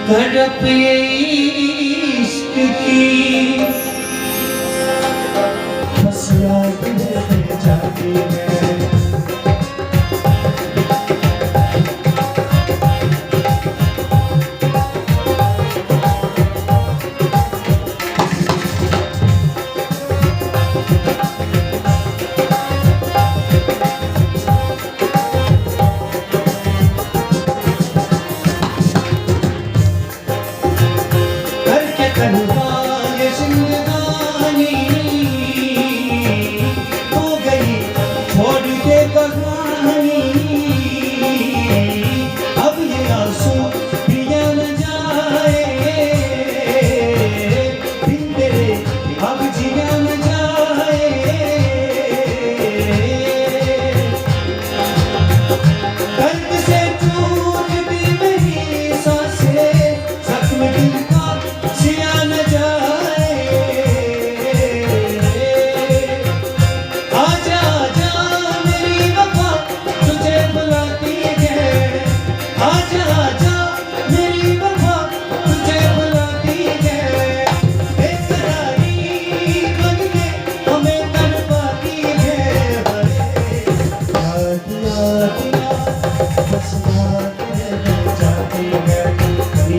तड़प ये इश्क की बस याद रह जाती है।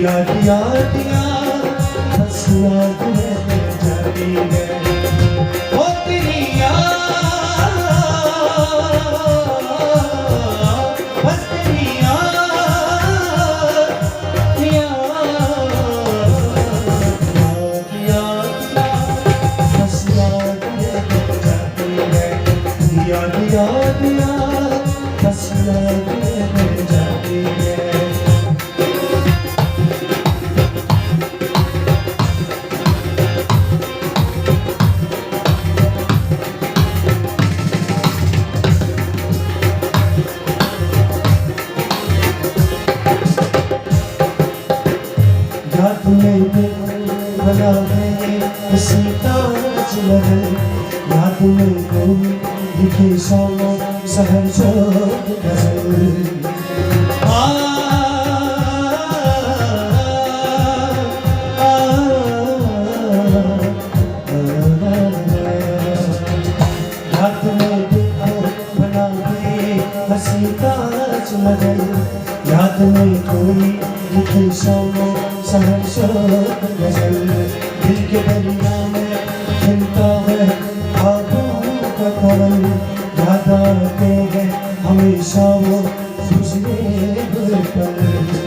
याद याद याद बस याद रह जाती है। ओ तेरी याद बस तेरी याद याद याद बस याद रह जाती है। याद याद याद बस याद रह जाती है। याद में बना है किसी ताज महल, याद में कोई लिखे सोनो सहर जो गजल। याद में बना है हसी ताज महल, याद में कोई लिखे सोनो सहर जो गजल। दिल के दरिया में खिलता है ख्वाबों का कमल, याद आते हैं हमेशा वो खुशबू पल।